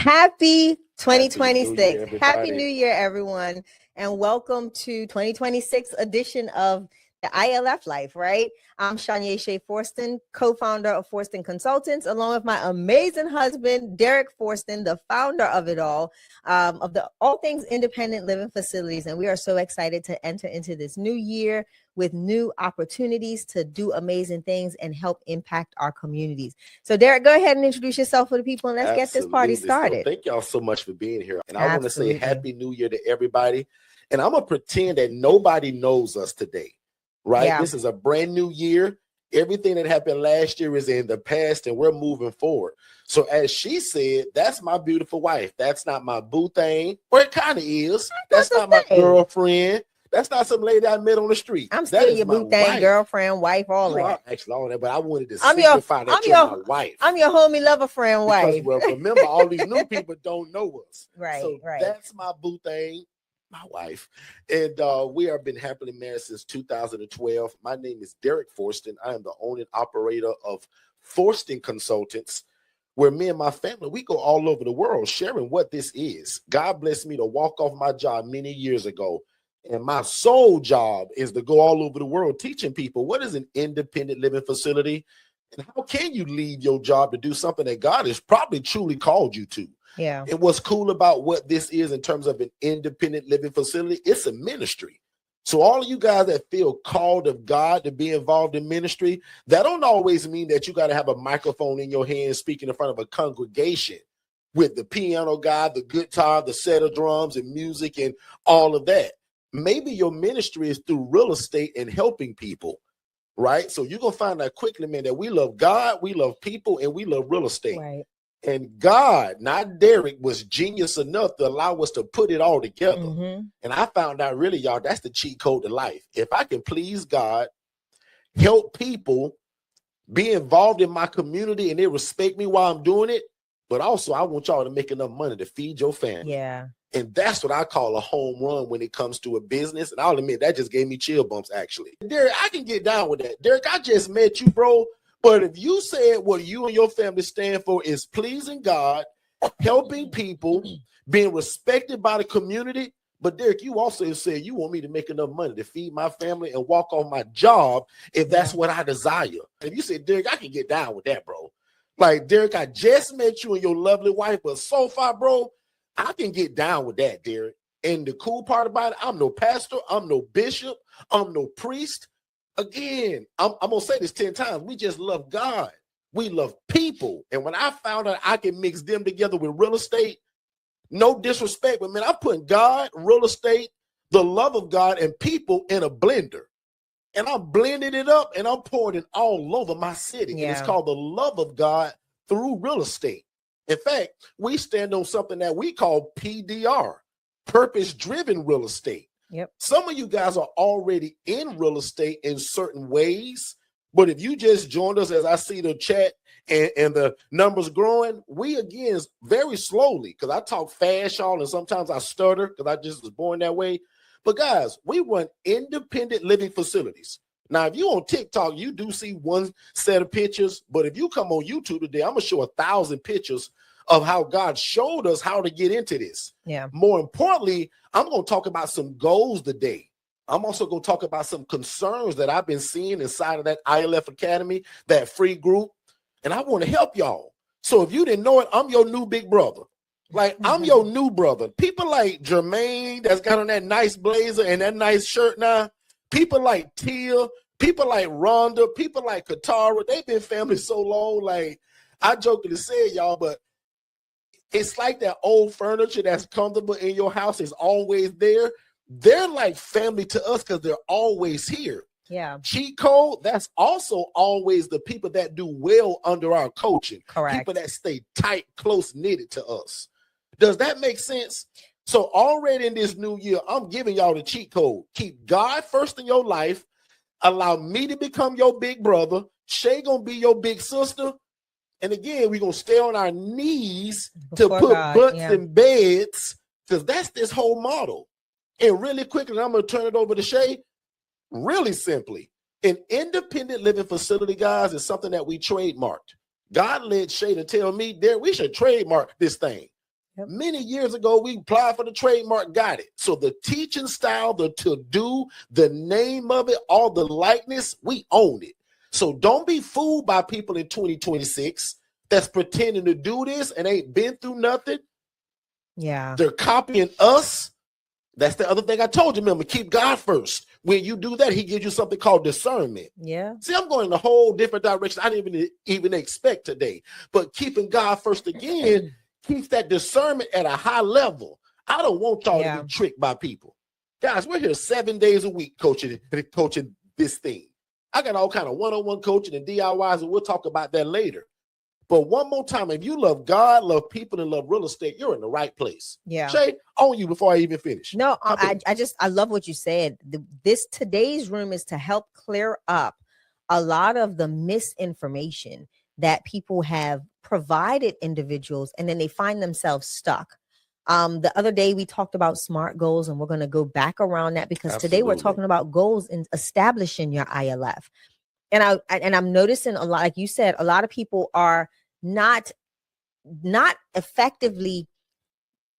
Happy 2026. Happy New Year, everyone. And welcome to 2026 edition of the ILF Life, right? I'm Shanya Shea Forston, co-founder of Forston Consultants, along with my amazing husband, Derek Forston, the founder of it all, of the All Things Independent Living Facilities. And we are so excited to enter into this new year with new opportunities to do amazing things and help impact our communities. So Derek, go ahead and introduce yourself for the people and let's get this party started. So thank y'all so much for being here. And I want to say Happy New Year to everybody. And I'm going to pretend that nobody knows us today, right? Yeah. This is a brand new year. Everything that happened last year is in the past and we're moving forward. So as she said, that's my beautiful wife. That's not my boo thing. Well, it kind of is. That's not my girlfriend. That's not some lady I met on the street. I'm still your boo thing, girlfriend, wife, all that. Actually, all that, but I wanted to signify that you're my wife. I'm your homie, lover, friend, wife. Because, well, remember, all these new people don't know us. Right, so right. That's my boo thing, my wife. And we have been happily married since 2012. My name is Derek Forston. I am the owner and operator of Forston Consultants, where me and my family, we go all over the world sharing what this is. God blessed me to walk off my job many years ago. And my sole job is to go all over the world teaching people what is an independent living facility and how can you leave your job to do something that God has probably truly called you to. Yeah. And what's cool about what this is in terms of an independent living facility, it's a ministry. So all of you guys that feel called of God to be involved in ministry, that don't always mean that you got to have a microphone in your hand speaking in front of a congregation with the piano guy, the guitar, the set of drums and music and all of that. Maybe your ministry is through real estate and helping people, right? So you're going to find out quickly, man, that we love God, we love people, and we love real estate. Right. And God, not Derek, was genius enough to allow us to put it all together. Mm-hmm. And I found out, really, y'all, that's the cheat code to life. If I can please God, help people, be involved in my community, and they respect me while I'm doing it, but also I want y'all to make enough money to feed your family. Yeah. And that's what I call a home run when it comes to a business. And I'll admit, that just gave me chill bumps, actually. Derek, I can get down with that. Derek, I just met you, bro. But if you said what you and your family stand for is pleasing God, helping people, being respected by the community. But Derek, you also said you want me to make enough money to feed my family and walk on my job if that's what I desire. If you said, Derek, I can get down with that, bro. Like, Derek, I just met you and your lovely wife, but so far, bro, I can get down with that, Derek. And the cool part about it, I'm no pastor, I'm no bishop, I'm no priest. Again, I'm going to say this 10 times. We just love God. We love people. And when I found out I can mix them together with real estate, no disrespect, but man, I'm putting God, real estate, the love of God, and people in a blender. And I'm blending it up and I'm pouring it all over my city. Yeah. And it's called the love of God through real estate. In fact, we stand on something that we call PDR, purpose-driven real estate. Yep. Some of you guys are already in real estate in certain ways, but if you just joined us as I see the chat and the numbers growing, we again very slowly, because I talk fast, y'all, and sometimes I stutter because I just was born that way. But guys, we run independent living facilities. Now, if you on TikTok, you do see one set of pictures, but if you come on YouTube today, I'm going to show 1,000 pictures of how God showed us how to get into this. Yeah. More importantly, I'm going to talk about some goals today. I'm also going to talk about some concerns that I've been seeing inside of that ILF Academy, that free group, and I want to help y'all. So if you didn't know it, I'm your new big brother. Like, I'm your new brother. People like Jermaine that's got on that nice blazer and that nice shirt now, people like Tia, people like Rhonda, people like Katara, they've been family so long. Like, I jokingly said, y'all, but it's like that old furniture that's comfortable in your house is always there. They're like family to us because they're always here. Yeah. Cheat code, that's also always the people that do well under our coaching. Correct. People that stay tight, close knitted to us. Does that make sense? So already in this new year, I'm giving y'all the cheat code. Keep God first in your life. Allow me to become your big brother. Shay gonna be your big sister. And again, we're going to stay on our knees to put butts in beds, because that's this whole model. And really quickly, I'm going to turn it over to Shay. Really simply, an independent living facility, guys, is something that we trademarked. God led Shay to tell me, Derek, we should trademark this thing. Yep. Many years ago, we applied for the trademark, got it. So the teaching style, the to-do, the name of it, all the likeness, we own it. So don't be fooled by people in 2026 that's pretending to do this and ain't been through nothing. Yeah. They're copying us. That's the other thing I told you, remember, keep God first. When you do that, he gives you something called discernment. Yeah. See, I'm going in a whole different direction I didn't even expect today. But keeping God first again keeps that discernment at a high level. I don't want y'all to be tricked by people. Guys, we're here 7 days a week coaching this thing. I got all kind of one-on-one coaching and DIYs, and we'll talk about that later. But one more time, if you love God, love people, and love real estate, you're in the right place. Yeah. Shay, on you before I even finish. No, I love what you said. Today's room is to help clear up a lot of the misinformation that people have provided individuals, and then they find themselves stuck. The other day we talked about SMART goals, and we're going to go back around that because today we're talking about goals and establishing your ILF. And I'm noticing a lot, like you said, a lot of people are not effectively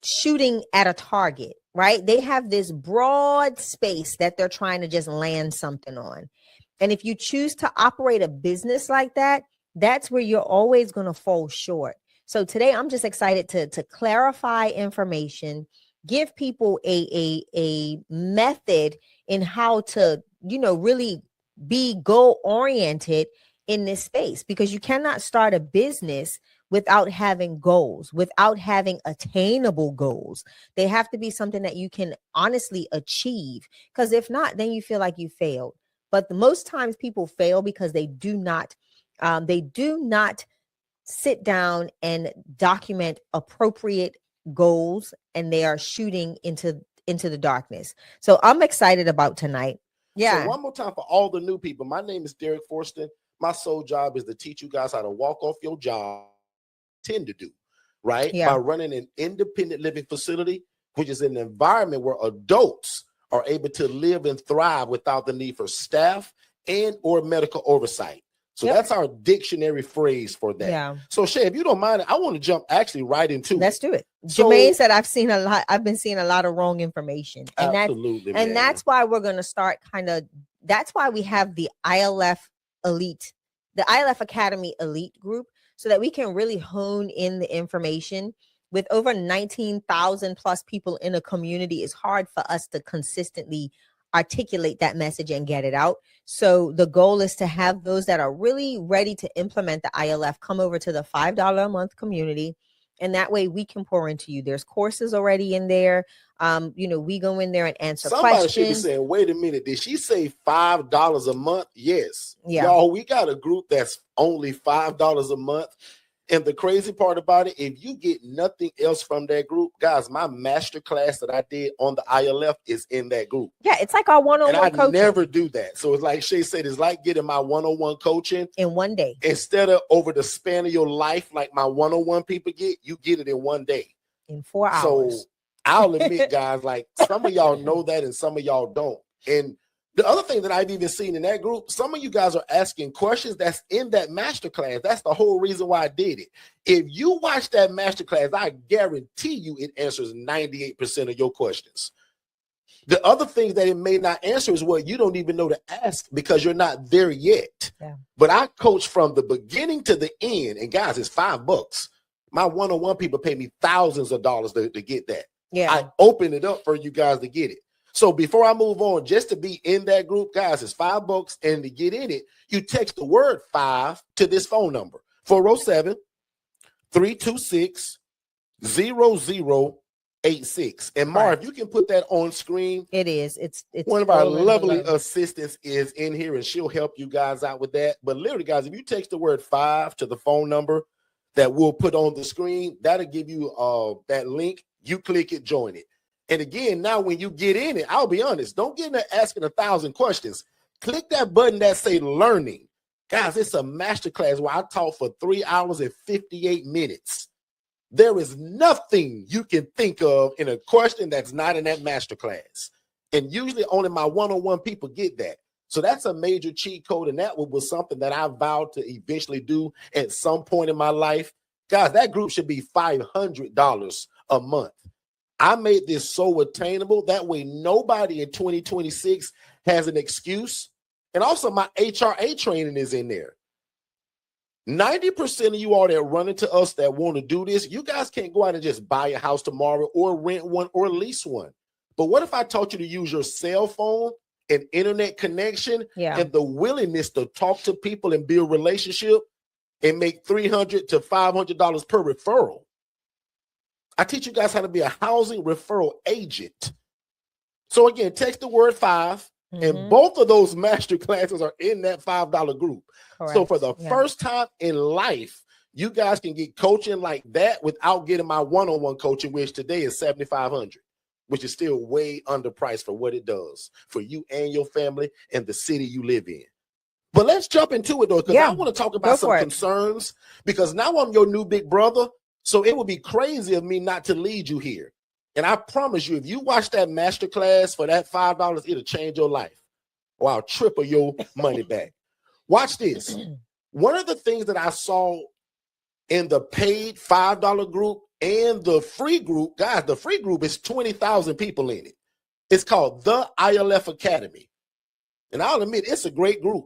shooting at a target, right? They have this broad space that they're trying to just land something on. And if you choose to operate a business like that, that's where you're always going to fall short. So today I'm just excited to clarify information, give people a method in how to, really be goal oriented in this space, because you cannot start a business without having goals, without having attainable goals. They have to be something that you can honestly achieve, because if not, then you feel like you failed. But the most times people fail because they do not sit down and document appropriate goals, and they are shooting into the darkness. So I'm excited about tonight. Yeah. So one more time for all the new people. My name is Derek Forston. My sole job is to teach you guys how to walk off your job, tend to do, right? Yeah. By running an independent living facility, which is an environment where adults are able to live and thrive without the need for staff and or medical oversight. So that's our dictionary phrase for that. Yeah. So Shay, if you don't mind, I want to jump actually right into Let's do it. Jermaine said I've been seeing a lot of wrong information. And absolutely. And that's why we're going to start that's why we have the ILF Elite, the ILF Academy Elite group, so that we can really hone in the information. With over 19,000 plus people in a community, it's hard for us to consistently articulate that message and get it out. So the goal is to have those that are really ready to implement the ILF come over to the $5 a month community. And that way we can pour into you. There's courses already in there. We go in there and answer questions. Somebody should be saying, wait a minute, did she say $5 a month? Yes. Yeah. Y'all, we got a group that's only $5 a month. And the crazy part about it, if you get nothing else from that group, guys, my master class that I did on the ILF is in that group. Yeah, it's like our one-on-one coaching. I never do that. So it's like Shay said, it's like getting my one-on-one coaching in one day. Instead of over the span of your life, like my one-on-one people get, you get it in one day. In 4 hours. So I'll admit, guys, like some of y'all know that and some of y'all don't. And the other thing that I've even seen in that group, some of you guys are asking questions that's in that masterclass. That's the whole reason why I did it. If you watch that masterclass, I guarantee you it answers 98% of your questions. The other thing that it may not answer is what you don't even know to ask because you're not there yet. Yeah. But I coach from the beginning to the end. And guys, it's $5. My one-on-one people pay me thousands of dollars to get that. Yeah. I open it up for you guys to get it. So before I move on, just to be in that group, guys, it's $5. And to get in it, you text the word 5 to this phone number, 407-326-0086. And Marv, you can put that on screen. It is. It's one of our lovely assistants is in here and she'll help you guys out with that. But literally, guys, if you text the word 5 to the phone number that we'll put on the screen, that'll give you that link. You click it, join it. And again, now when you get in it, I'll be honest, don't get in there asking 1,000 questions. Click that button that say learning. Guys, it's a masterclass where I talk for 3 hours and 58 minutes. There is nothing you can think of in a question that's not in that masterclass. And usually only my one-on-one people get that. So that's a major cheat code. And that was something that I vowed to eventually do at some point in my life. Guys, that group should be $500 a month. I made this so attainable. That way nobody in 2026 has an excuse. And also my HRA training is in there. 90% of you all that run into us that want to do this, you guys can't go out and just buy a house tomorrow or rent one or lease one. But what if I taught you to use your cell phone and internet connection and the willingness to talk to people and build relationship and make $300 to $500 per referral? I teach you guys how to be a housing referral agent. So again, text the word 5, and both of those master classes are in that $5 group. Correct. So for the first time in life, you guys can get coaching like that without getting my one-on-one coaching, which today is $7,500, which is still way underpriced for what it does for you and your family and the city you live in. But let's jump into it though, because I want to talk about some concerns, because now I'm your new big brother. So it would be crazy of me not to lead you here. And I promise you, if you watch that masterclass for that $5, it'll change your life, or I'll triple your money back. Watch this. One of the things that I saw in the paid $5 group and the free group, guys, the free group is 20,000 people in it. It's called the ILF Academy. And I'll admit, it's a great group.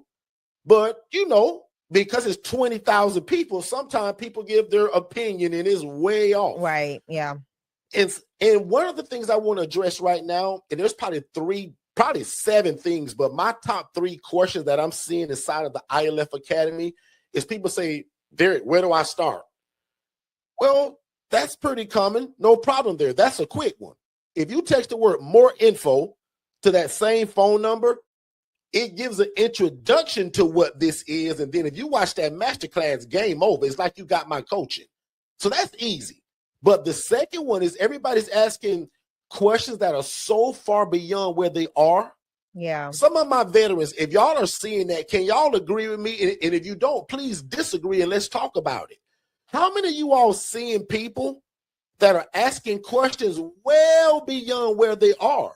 But, you know, because it's 20,000 people, sometimes people give their opinion and it's way off. Right, yeah. And one of the things I want to address right now, and there's probably 7 things, but my top 3 questions that I'm seeing inside of the ILF Academy is people say, Derek, where do I start? Well, that's pretty common. No problem there. That's a quick one. If you text the word more info to that same phone number, it gives an introduction to what this is. And then if you watch that masterclass, game over. It's like you got my coaching. So that's easy. But the second one is everybody's asking questions that are so far beyond where they are. Yeah. Some of my veterans, if y'all are seeing that, can y'all agree with me? And if you don't, please disagree and let's talk about it. How many of you all seeing people that are asking questions well beyond where they are?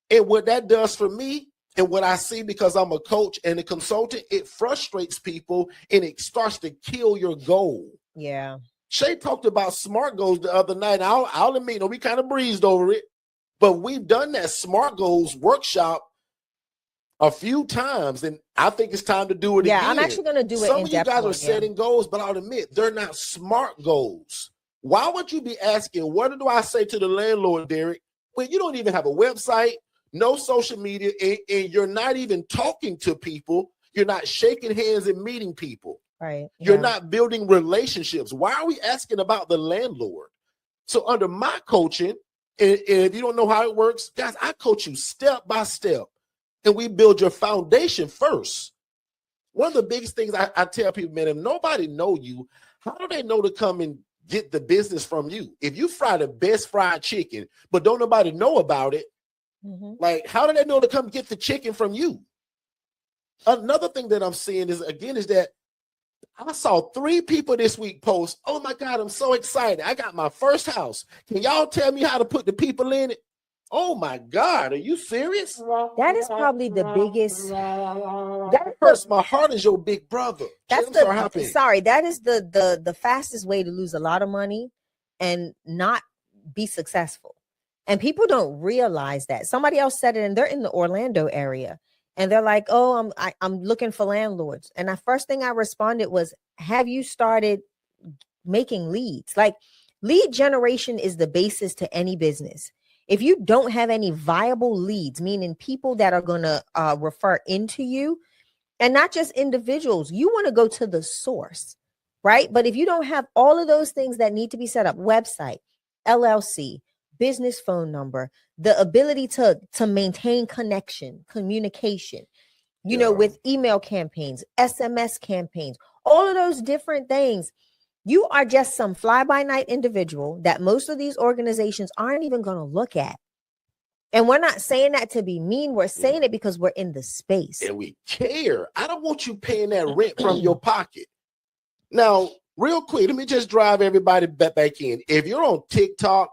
And what that does for me, and what I see, because I'm a coach and a consultant, it frustrates people and it starts to kill your goal. Yeah. Shay talked about SMART goals the other night. I'll admit, we kind of breezed over it, but we've done that SMART goals workshop a few times, and I think it's time to do it again. Yeah, I'm actually going to do it. Some of you guys are setting goals, but I'll admit they're not SMART goals. Why would you be asking, what do I say to the landlord, Derek, when you don't even have a website, no social media, and you're not even talking to people? You're not shaking hands and meeting people. Right. You're not building relationships. Why are we asking about the landlord? So under my coaching, and if you don't know how it works, guys, I coach you step by step, and we build your foundation first. One of the biggest things I tell people, man, if nobody know you, how do they know to come and get the business from you? If you fry the best fried chicken, but don't nobody know about it, like, how do they know to come get the chicken from you? Another thing that I'm seeing is that I saw 3 people this week post, oh my God, I'm so excited. I got my first house. Can y'all tell me how to put the people in it? Oh my God, are you serious? That is probably the biggest. That hurts my heart as your big brother. That is the fastest way to lose a lot of money and not be successful. And people don't realize that. Somebody else said it, and they're in the Orlando area. And they're like, oh, I'm looking for landlords. And the first thing I responded was, have you started making leads? Like, lead generation is the basis to any business. If you don't have any viable leads, meaning people that are going to refer into you, and not just individuals, you want to go to the source, right? But if you don't have all of those things that need to be set up, website, LLC, business phone number, the ability to maintain connection, communication, you know, with email campaigns, SMS campaigns, all of those different things, you are just some fly-by-night individual that most of these organizations aren't even going to look at. And we're not saying that to be mean. We're saying it because we're in the space. And we care. I don't want you paying that rent from your pocket. Now, real quick, let me just drive everybody back in. If you're on TikTok,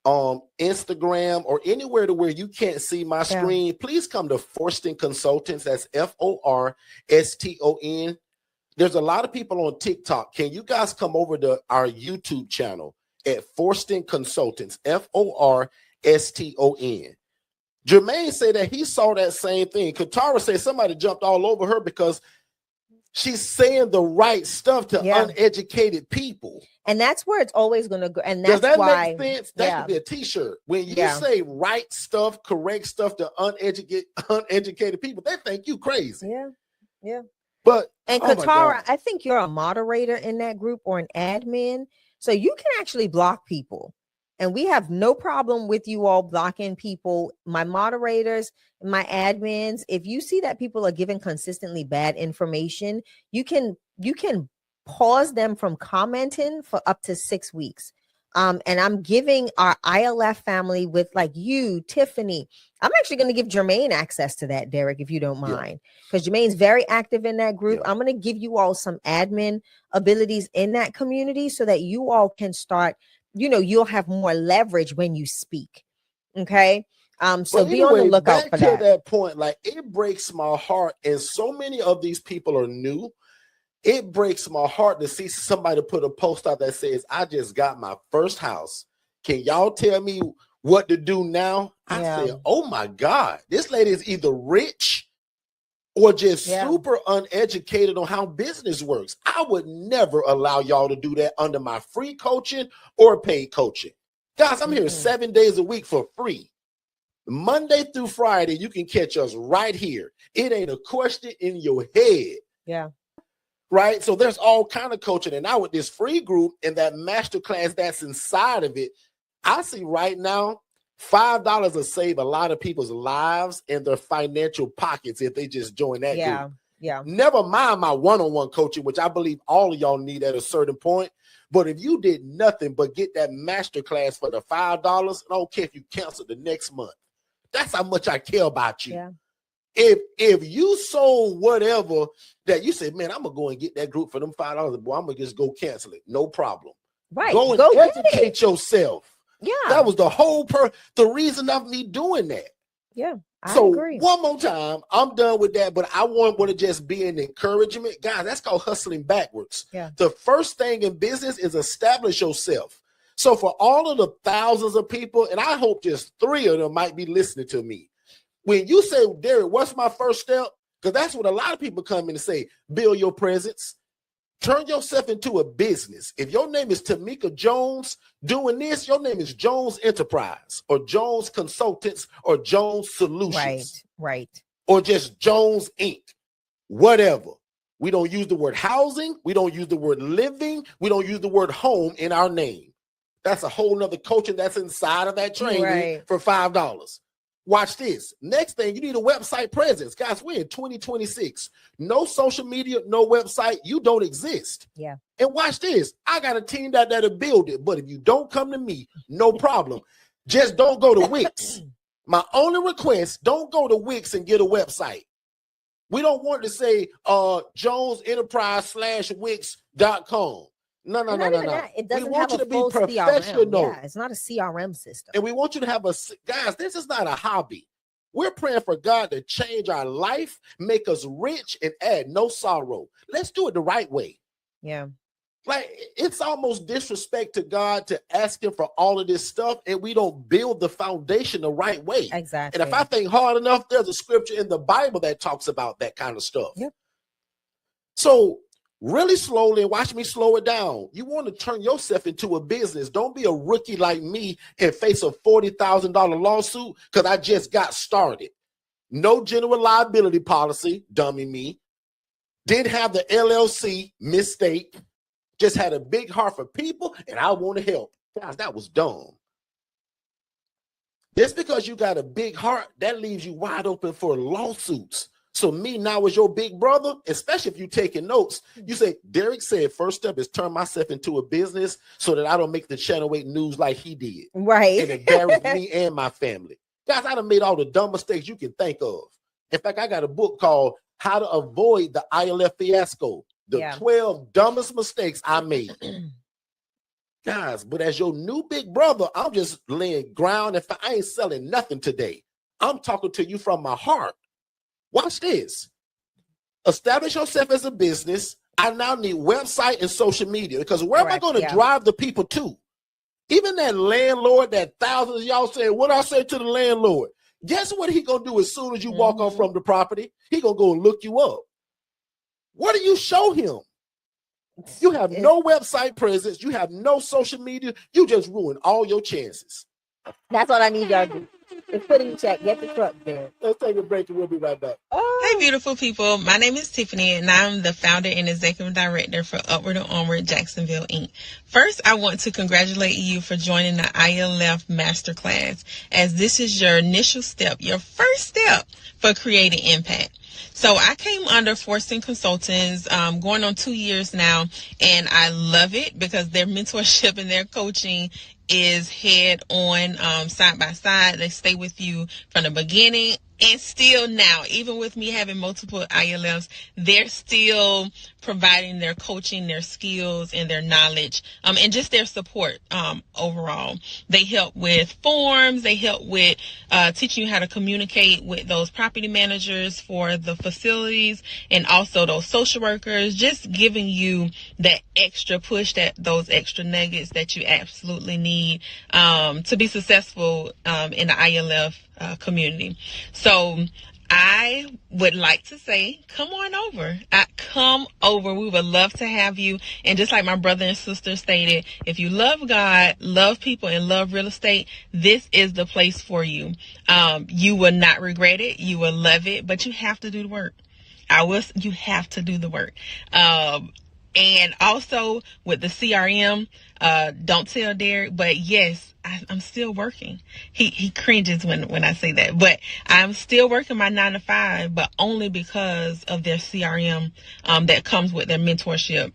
Instagram, or anywhere to where you can't see my screen, please come to Forston Consultants. That's Forston. There's a lot of people on TikTok. Can you guys come over to our YouTube channel at Forston Consultants, Forston? Jermaine said that he saw that same thing. Katara said somebody jumped all over her because she's saying the right stuff to uneducated people. And that's where it's always going to go. And that's that's make sense? That could be a t-shirt. When you say right stuff, correct stuff to uneducated people, they think you crazy. Yeah. Yeah. But Katara, I think you're a moderator in that group or an admin. So you can actually block people. And we have no problem with you all blocking people. My moderators, my admins, if you see that people are giving consistently bad information, you can pause them from commenting for up to 6 weeks. And I'm giving our ILF family with like you, Tiffany. I'm actually going to give Jermaine access to that, Derek, if you don't mind, because Jermaine's very active in that group. I'm going to give you all some admin abilities in that community so that you all can start, you'll have more leverage when you speak. Okay. So be on the lookout for that. To that point, like it breaks my heart. And so many of these people are new. It breaks my heart to see somebody put a post out that says, I just got my first house. Can y'all tell me what to do now? I said, oh my God, this lady is either rich or just super uneducated on how business works. I would never allow y'all to do that under my free coaching or paid coaching. Guys, I'm here 7 days a week for free. Monday through Friday, you can catch us right here. It ain't a question in your head. Yeah. Right. So there's all kind of coaching. And now with this free group and that masterclass that's inside of it, I see right now, $5 will save a lot of people's lives and their financial pockets if they just join that group. Yeah. Never mind my one-on-one coaching, which I believe all of y'all need at a certain point. But if you did nothing but get that masterclass for the $5, I don't care if you cancel the next month. That's how much I care about you. Yeah. If you sold whatever that you said, man, I'm gonna go and get that group for them $5, boy, I'm gonna just go cancel it. No problem. Right. Go and educate yourself. Yeah. That was the whole the reason of me doing that. Yeah. I So agree. one more time, I'm done with that, but I want to just be an encouragement. Guys, that's called hustling backwards. Yeah. The first thing in business is establish yourself. So for all of the thousands of people, and I hope just 3 of them might be listening to me. When you say, Derek, what's my first step? Because that's what a lot of people come in and say, build your presence. Turn yourself into a business. If your name is Tamika Jones doing this, your name is Jones Enterprise or Jones Consultants or Jones Solutions. Right. Or just Jones Inc. Whatever. We don't use the word housing. We don't use the word living. We don't use the word home in our name. That's a whole nother coaching that's inside of that training for $5. Watch this. Next thing, you need a website presence. Guys, we're in 2026. No social media, no website. You don't exist. Yeah. And watch this. I got a team that'll build it. But if you don't come to me, no problem. Just don't go to Wix. My only request, don't go to Wix and get a website. We don't want to say Jones Enterprise /Wix.com. No. It doesn't want have you a to full be professional. CRM. Yeah, it's not a CRM system. And we want you to have guys, this is not a hobby. We're praying for God to change our life, make us rich, and add no sorrow. Let's do it the right way. Yeah. Like, it's almost disrespect to God to ask him for all of this stuff, and we don't build the foundation the right way. Exactly. And if I think hard enough, there's a scripture in the Bible that talks about that kind of stuff. Yep. So really slowly, and watch me slow it down. You want to turn yourself into a business. Don't be a rookie like me and face a $40,000 lawsuit because I just got started. No general liability policy, dummy me. Didn't have the LLC, mistake. Just had a big heart for people, and I want to help. Guys, that was dumb. Just because you got a big heart, that leaves you wide open for lawsuits. So me now as your big brother, especially if you're taking notes, you say, Derek said, first step is turn myself into a business so that I don't make the Channel 8 news like he did. Right. And embarrass me and my family. Guys, I done made all the dumb mistakes you can think of. In fact, I got a book called How to Avoid the ILF Fiasco. The 12 dumbest mistakes I made. Guys, but as your new big brother, I'm just laying ground. If I ain't selling nothing today, I'm talking to you from my heart. Watch this. Establish yourself as a business. I now need website and social media, because where am I going to drive the people to? Even that landlord, that thousands of y'all say, what I say to the landlord? Guess what he going to do as soon as you walk off from the property? He going to go and look you up. What do you show him? You have no website presence. You have no social media. You just ruin all your chances. That's what I need y'all to do. Let's put in the chat. Get the truck there. Let's take a break and we'll be right back. Hey, beautiful people. My name is Tiffany, and I'm the founder and executive director for Upward Onward Jacksonville Inc. First, I want to congratulate you for joining the ILF Masterclass, as this is your initial step, your first step for creating impact. So I came under Forston Consultants, going on 2 years now, and I love it because their mentorship and their coaching is head on, side by side. They stay with you from the beginning and still now, even with me having multiple ILFs, they're still providing their coaching, their skills, and their knowledge, and just their support overall. They help with forms. They help with teaching you how to communicate with those property managers for the facilities, and also those social workers, just giving you that extra push, that those extra nuggets that you absolutely need to be successful in the ILF community. So I would like to say, come on over. Come over. We would love to have you. And just like my brother and sister stated, if you love God, love people, and love real estate, this is the place for you. You will not regret it. You will love it, but you have to do the work. You have to do the work. And also with the CRM, don't tell Derek, but yes, I'm still working. He cringes when I say that, but I'm still working my 9 to 5, but only because of their CRM, that comes with their mentorship,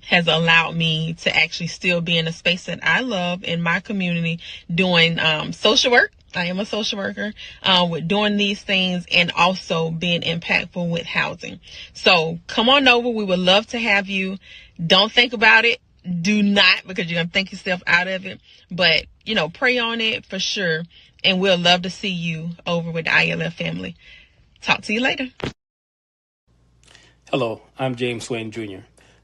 has allowed me to actually still be in a space that I love in my community, doing social work. I am a social worker, with doing these things, and also being impactful with housing. So come on over. We would love to have you. Don't think about it. Do not, because you're going to think yourself out of it. But, pray on it for sure. And we'll love to see you over with the ILF family. Talk to you later. Hello, I'm James Swain Jr.,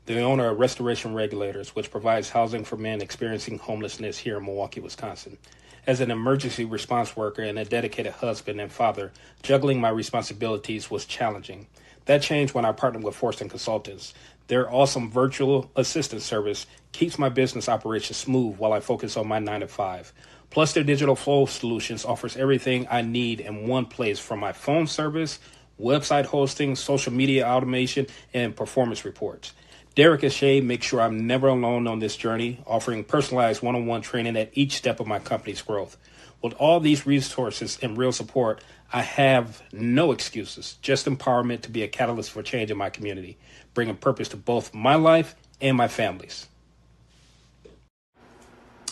the owner of Restoration Regulators, which provides housing for men experiencing homelessness here in Milwaukee, Wisconsin. As an emergency response worker and a dedicated husband and father, juggling my responsibilities was challenging. That changed when I partnered with Forston Consultants. Their awesome virtual assistant service keeps my business operations smooth while I focus on my 9 to 5. Plus, their digital flow solutions offers everything I need in one place, from my phone service, website hosting, social media automation, and performance reports. Derek and Shay make sure I'm never alone on this journey, offering personalized one-on-one training at each step of my company's growth. With all these resources and real support, I have no excuses, just empowerment to be a catalyst for change in my community, bringing purpose to both my life and my family's.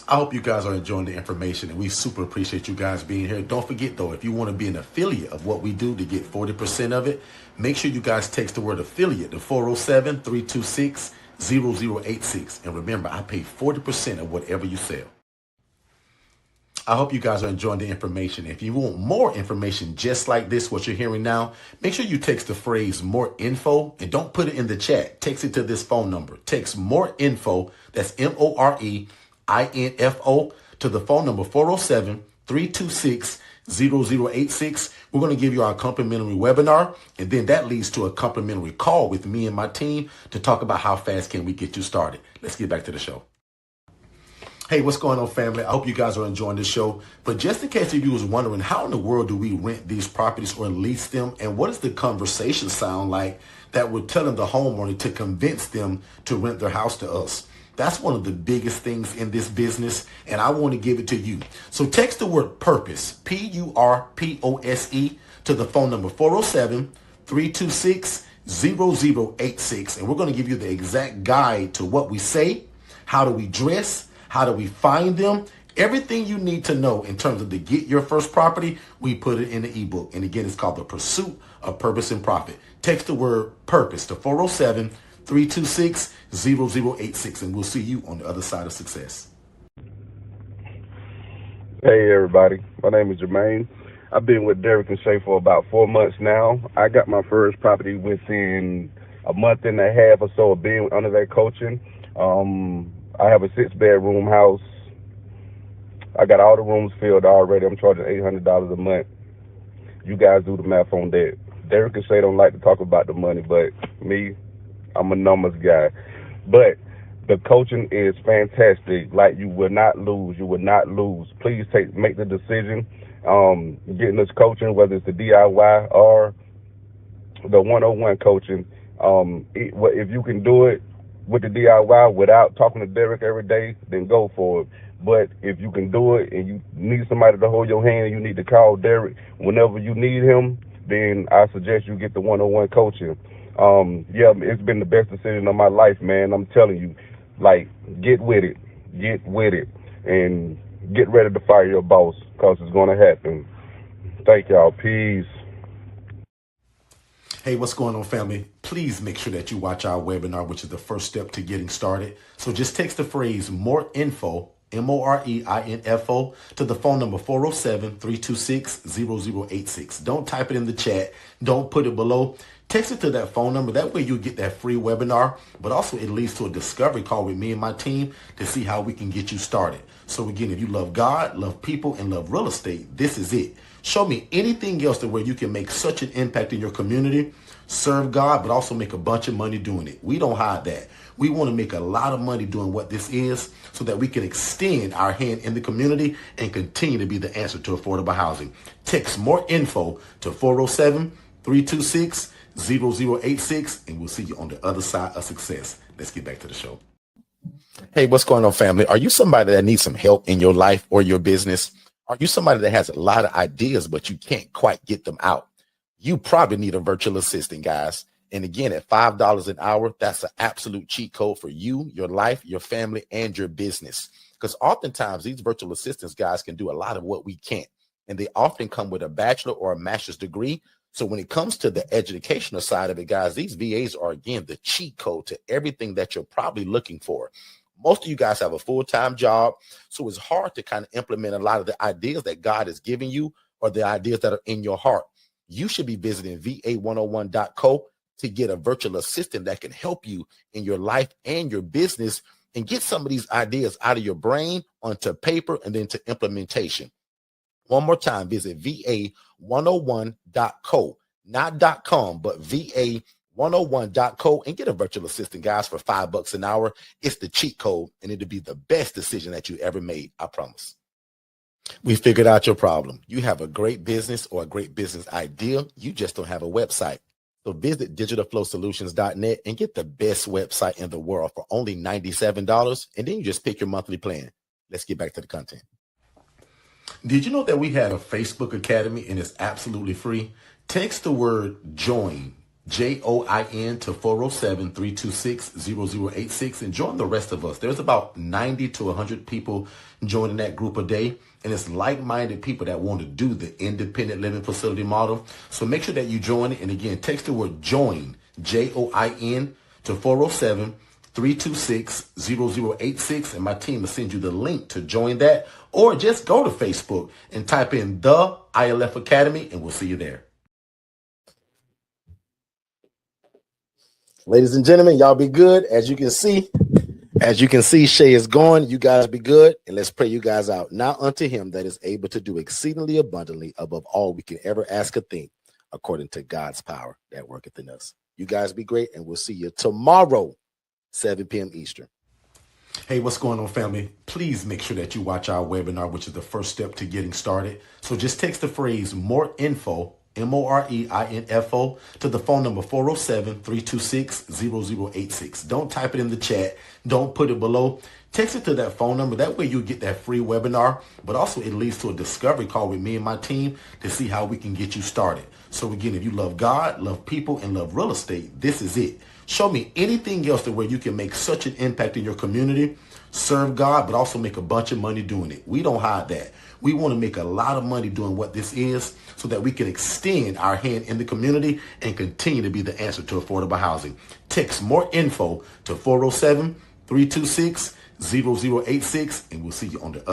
I hope you guys are enjoying the information, and we super appreciate you guys being here. Don't forget, though, if you want to be an affiliate of what we do to get 40% of it, make sure you guys text the word affiliate to 407-326-0086. And remember, I pay 40% of whatever you sell. I hope you guys are enjoying the information. If you want more information just like this, what you're hearing now, make sure you text the phrase more info, and don't put it in the chat. Text it to this phone number. Text more info, that's MOREINFO, to the phone number 407-326-0086. We're going to give you our complimentary webinar, and then that leads to a complimentary call with me and my team to talk about how fast can we get you started. Let's get back to the show. Hey, what's going on, family? I hope you guys are enjoying the show. But just in case you was wondering, how in the world do we rent these properties or lease them? And what does the conversation sound like that we're telling the homeowner to convince them to rent their house to us? That's one of the biggest things in this business, and I want to give it to you. So text the word PURPOSE, PURPOSE, to the phone number 407-326-0086. And we're going to give you the exact guide to what we say, how do we dress, how do we find them, everything you need to know in terms of to get your first property. We put it in the ebook. And again, it's called The Pursuit of Purpose and Profit. Text the word PURPOSE to 407-326-0086, and we'll see you on the other side of success. Hey, everybody. My name is Jermaine. I've been with Derek and Shay for about 4 months now. I got my first property within a month and a half or so of being under that coaching. I have a 6-bedroom house. I got all the rooms filled already. I'm charging $800 a month. You guys do the math on that. Derek and Shay don't like to talk about the money, but me, I'm a numbers guy. But the coaching is fantastic. Like, you will not lose. You will not lose. Please make the decision. Getting this coaching, whether it's the DIY or the 101 coaching. If you can do it with the DIY without talking to Derek every day, then go for it. But if you can do it and you need somebody to hold your hand and you need to call Derek whenever you need him, then I suggest you get the 101 coaching. It's been the best decision of my life, man. I'm telling you, like, get with it, and get ready to fire your boss, because it's going to happen. Thank y'all. Peace. Hey, what's going on, family? Please make sure that you watch our webinar, which is the first step to getting started. So just text the phrase "more info," MOREINFO, to the phone number 407-326-0086. Don't type it in the chat. Don't put it below. Text it to that phone number. That way you get that free webinar, but also it leads to a discovery call with me and my team to see how we can get you started. So again, if you love God, love people, and love real estate, this is it. Show me anything else to where you can make such an impact in your community, serve God, but also make a bunch of money doing it. We don't hide that. We want to make a lot of money doing what this is so that we can extend our hand in the community and continue to be the answer to affordable housing. Text "more info" to 407-326-0086, and we'll see you on the other side of success. Let's get back to the show. Hey, what's going on, family? Are you somebody that needs some help in your life or your business? Are you somebody that has a lot of ideas, but you can't quite get them out? You probably need a virtual assistant, guys. And again, at $5 an hour, that's an absolute cheat code for you, your life, your family, and your business. Because oftentimes these virtual assistants, guys, can do a lot of what we can't. And they often come with a bachelor or a master's degree. So when it comes to the educational side of it, guys, these VAs are, again, the cheat code to everything that you're probably looking for. Most of you guys have a full-time job, so it's hard to kind of implement a lot of the ideas that God is giving you or the ideas that are in your heart. You should be visiting va101.co to get a virtual assistant that can help you in your life and your business and get some of these ideas out of your brain onto paper and then to implementation. One more time, visit va101.co, not .com, but va101.co, and get a virtual assistant, guys, for $5 an hour. It's the cheat code, and it'll be the best decision that you ever made. I promise. We figured out your problem. You have a great business or a great business idea. You just don't have a website. So visit digitalflowsolutions.net and get the best website in the world for only $97. And then you just pick your monthly plan. Let's get back to the content. Did you know that we had a Facebook Academy and it's absolutely free? Text the word JOIN, JOIN, to 407-326-0086 and join the rest of us. There's about 90 to 100 people joining that group a day. And it's like-minded people that want to do the independent living facility model. So make sure that you join it. And again, text the word JOIN, JOIN, to 407-326-0086. And my team will send you the link to join that. Or just go to Facebook and type in the ILF Academy and we'll see you there. Ladies and gentlemen, y'all be good. As you can see, Shay is going. You guys be good. And let's pray you guys out. Now unto him that is able to do exceedingly abundantly above all we can ever ask or think, according to God's power that worketh in us. You guys be great. And we'll see you tomorrow, 7 p.m. Eastern. Hey, what's going on, family? Please make sure that you watch our webinar, which is the first step to getting started. So just text the phrase "more info," MOREINFO, to the phone number 407-326-0086. Don't type it in the chat. Don't put it below. Text it to that phone number. That way you get that free webinar, but also it leads to a discovery call with me and my team to see how we can get you started. So again, if you love God, love people, and love real estate, this is it. Show me anything else to where you can make such an impact in your community, serve God, but also make a bunch of money doing it. We don't hide that. We want to make a lot of money doing what this is so that we can extend our hand in the community and continue to be the answer to affordable housing. Text "more info" to 407-326-0086, and we'll see you on the other.